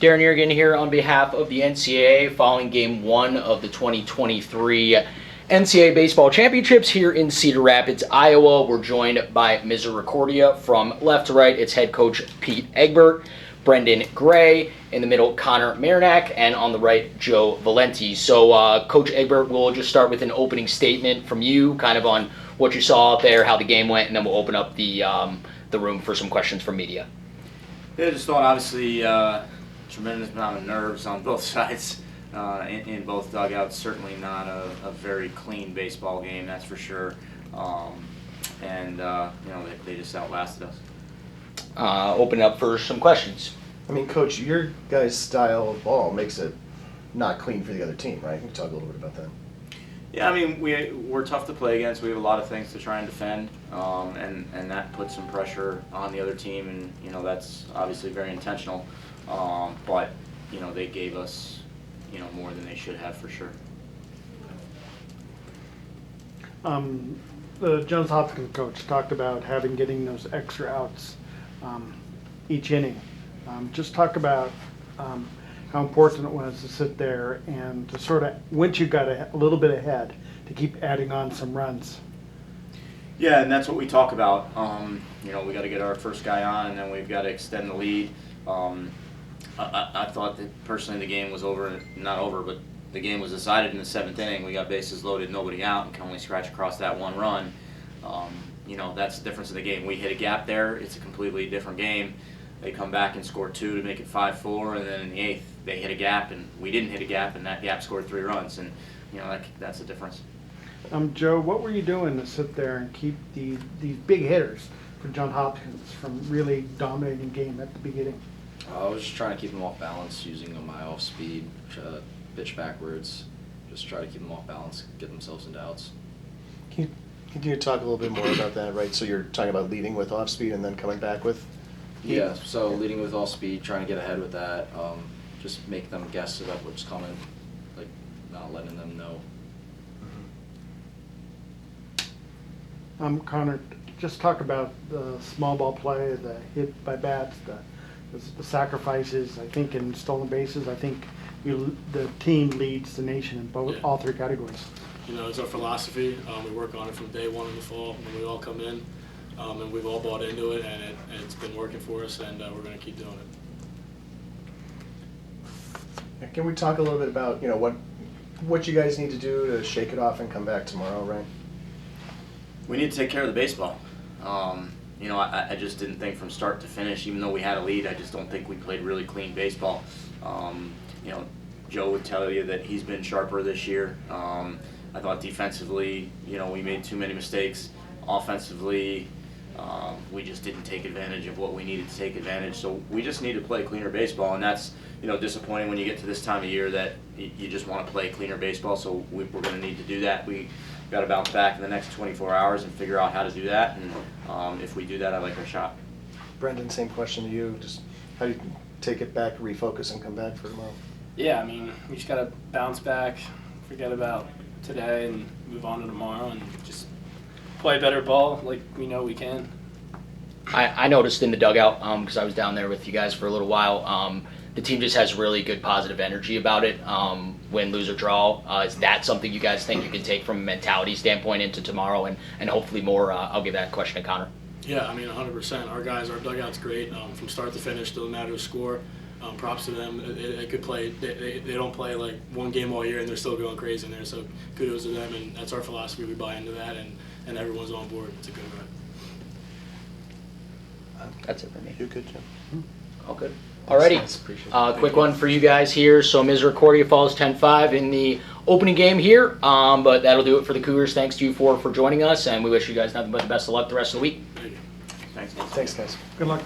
Darren Yergin here on behalf of the NCAA following Game 1 of the 2023 NCAA Baseball Championships here in Cedar Rapids, Iowa. We're joined by Misericordia from left to right. It's head coach Pete Egbert, Brendan Gray, in the middle Connor Marinac, and on the right Joe Valenti. So Coach Egbert, we'll just start with an opening statement from you, kind of on what you saw out there, how the game went, and then we'll open up the room for some questions from media. Yeah, just thought obviously tremendous amount of nerves on both sides in both dugouts. Certainly not a very clean baseball game, that's for sure. They just outlasted us. Open up for some questions. I mean, Coach, your guys' style of ball makes it not clean for the other team, right? Can you talk a little bit about that? Yeah, I mean, we're tough to play against. We have a lot of things to try and defend, and that puts some pressure on the other team, and that's obviously very intentional. But they gave us more than they should have for sure. The Johns Hopkins coach talked about getting those extra outs each inning. Just talk about how important it was to sit there and to sort of, once you got a little bit ahead, to keep adding on some runs. Yeah, and that's what we talk about. We got to get our first guy on, and then we've got to extend the lead. I thought that personally the game was not over, but the game was decided in the 7th inning. We got bases loaded, nobody out, and can only scratch across that one run. That's the difference in the game. We hit a gap there. It's a completely different game. They come back and score 2 to make it 5-4, and then in the 8th they hit a gap, and we didn't hit a gap, and that gap scored 3 runs, and that's the difference. Joe, what were you doing to sit there and keep these big hitters for Johns Hopkins from really dominating the game at the beginning? I was just trying to keep them off balance, using my off speed, pitch backwards, just try to keep them off balance, get themselves into outs. Can you talk a little bit more about that, right? So you're talking about leading with off speed and then coming back with? Yeah, so leading with all speed, trying to get ahead with that, just make them guess about what's coming, like not letting them know. Connor, just talk about the small ball play, the hit by bats, the sacrifices. I think in stolen bases, I think the team leads the nation in all 3 categories. It's our philosophy. We work on it from day one in the fall when we all come in, and we've all bought into it, and it's been working for us, and we're going to keep doing it. Can we talk a little bit about what you guys need to do to shake it off and come back tomorrow, right? We need to take care of the baseball. I just didn't think from start to finish, even though we had a lead, I just don't think we played really clean baseball. Joe would tell you that he's been sharper this year. I thought defensively, we made too many mistakes. Offensively, we just didn't take advantage of what we needed to take advantage. So we just need to play cleaner baseball, and that's disappointing when you get to this time of year that you just want to play cleaner baseball. So we're going to need to do that. We got to bounce back in the next 24 hours and figure out how to do that. And if we do that, I like our shot. Brendan, same question to you. Just how do you take it back, refocus, and come back for tomorrow? Yeah, I mean, we just got to bounce back, forget about today, and move on to tomorrow, and just play better ball like we know we can. I noticed in the dugout, because I was down there with you guys for a little while, the team just has really good positive energy about it, win, lose, or draw. Is that something you guys think you can take from a mentality standpoint into tomorrow and hopefully more? I'll give that question to Connor. Yeah, I mean, 100%. Our dugout's great from start to finish. Doesn't matter the score. Props to them. They could play. They don't play like one game all year, and they're still going crazy in there. So kudos to them, and that's our philosophy. We buy into that, and everyone's on board. It's a good ride. That's it for me. You good, Jim? All good. Alrighty. Quick one for you guys here. So Misericordia falls 10-5 in the opening game here, but that'll do it for the Cougars. Thanks to you for joining us, and we wish you guys nothing but the best of luck the rest of the week. Thank you. Thanks. Thanks, guys. Good luck.